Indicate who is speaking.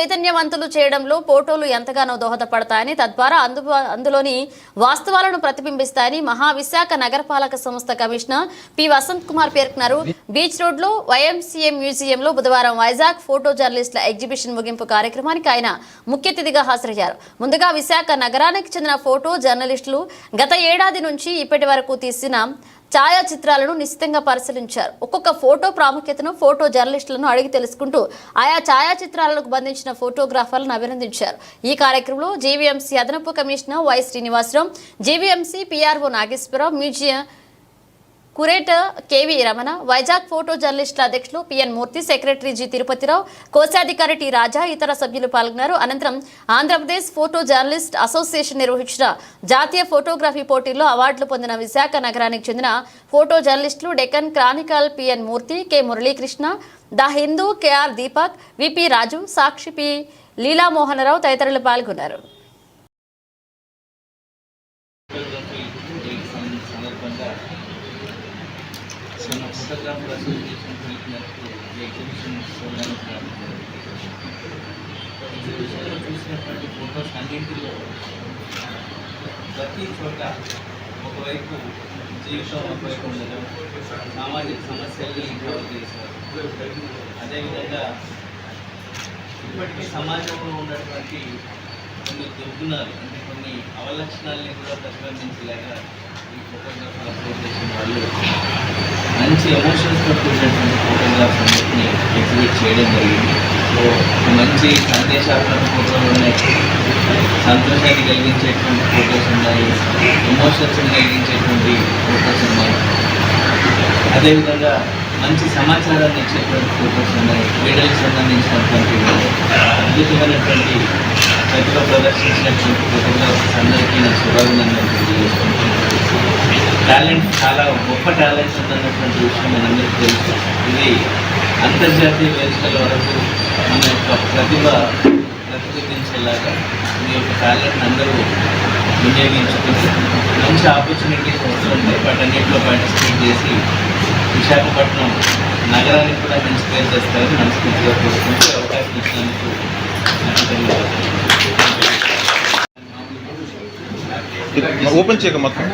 Speaker 1: చైతన్యవంతులు చేయడంలో ఫోటోలు ఎంతగానో దోహదపడతాయని, తద్వారా అందులోని వాస్తవాలను ప్రతిబింబిస్తాయని మహావిశాఖ నగరపాలక సంస్థ కమిషనర్ పి వసంత్ కుమార్ పేర్కొన్నారు. బీచ్ రోడ్ లో YMCA మ్యూజియంలో బుధవారం వైజాగ్ ఫోటో జర్నలిస్టుల ఎగ్జిబిషన్ ముగింపు కార్యక్రమానికి ఆయన ముఖ్య అతిథిగా హాజరయ్యారు. ముందుగా విశాఖ నగరానికి చెందిన ఫోటో జర్నలిస్టులు గత ఏడాది నుంచి ఇప్పటి వరకు తీసిన ఛాయాచిత్రాలను నిశితంగా పరిశీలించారు. ఒక్కొక్క ఫోటో ప్రాముఖ్యతను ఫోటో జర్నలిస్టులను అడిగి తెలుసుకుంటూ ఆయా ఛాయాచిత్రాలకు బంధించిన ఫోటోగ్రాఫర్లను అభినందించారు. ఈ కార్యక్రమంలో JVMC అదనపు commissioner Y Srinivasarao, JVMC PRO Nageswararao, museum curator KV Ramana, Vizag photo జర్నలిస్టుల అధ్యక్షులు PN Murthy, secretary G Tirupatirao, కోశాధికారి T రాజా, ఇతర సభ్యులు పాల్గొన్నారు. అనంతరం ఆంధ్రప్రదేశ్ ఫోటో జర్నలిస్ట్ అసోసియేషన్ నిర్వహించిన జాతీయ ఫోటోగ్రఫీ పోటీల్లో అవార్డులు పొందిన విశాఖ నగరానికి చెందిన ఫోటో జర్నలిస్టులు Deccan Chronicle PN Murthy, K Muralikrishna, the Hindu KR Deepak, VP Raju, Sakshi P లీలామోహనరావు తదితరులు పాల్గొన్నారు.
Speaker 2: ఫోటోగ్రాఫర్ అసోసియేషన్ పిలిపినప్పుడు ఎగ్జిబిషన్లో చూసినటువంటి ఫొటోస్ అన్నింటిలో ప్రతి చోట ఒకవైపు జీవితం, ఒకవైపు ఉండడం, సామాజిక సమస్యల్ని కవర్ చేశారు. అదేవిధంగా ఇప్పటికీ సమాజంలో ఉన్నటువంటి కొన్ని దుర్గుణాలు, అంటే కొన్ని అవలక్షణాలని కూడా ప్రతిబింబించేలాగా ఈ ఫోటోగ్రాఫర్ అసోసియేషన్ వాళ్ళు మంచి ఎమోషన్స్తో కూడినటువంటి ఫోటోగ్రాఫ్స్ అన్నింటినీ ఎగ్జిబిట్ చేయడం జరిగింది. సో మంచి సందేశాత్మక ఫోటోలు ఉన్నాయి, సంతోషాన్ని కలిగించేటువంటి ఫొటోస్ ఉన్నాయి, ఎమోషన్స్ని కలిగించేటువంటి ఫొటోస్ ఉన్నాయి, అదేవిధంగా మంచి సమాచారాన్ని ఇచ్చేటువంటి ఫొటోస్ ఉన్నాయి. క్రీడలకు సంబంధించినటువంటి అద్భుతమైనటువంటి ప్రతిభ ప్రదర్శించినటువంటి ఫోటోగ్రాఫర్స్ అందరికీ నేను శుభాభినందనలు తెలియజేసుకుంటున్నాను. టాలెంట్, చాలా గొప్ప టాలెంట్స్ ఉన్నటువంటి విషయం మనందరికీ తెలుసు. ఇది అంతర్జాతీయ వేదికల వరకు మన యొక్క ప్రతిభ ప్రతిబింబించేలాగా మీ యొక్క టాలెంట్ అందరూ వినియోగించుకుని మంచి ఆపర్చునిటీస్ వస్తుంటాయి. వాటన్నిటిలో పార్టిసిపేట్ చేసి విశాఖపట్నం నగరానికి కూడా మంచి పేరు తెస్తారని మనస్ఫూర్తిగా కోరుకుంటూ అవకాశం ఇచ్చినందుకు
Speaker 3: ఓపెన్ చేయక మొత్తం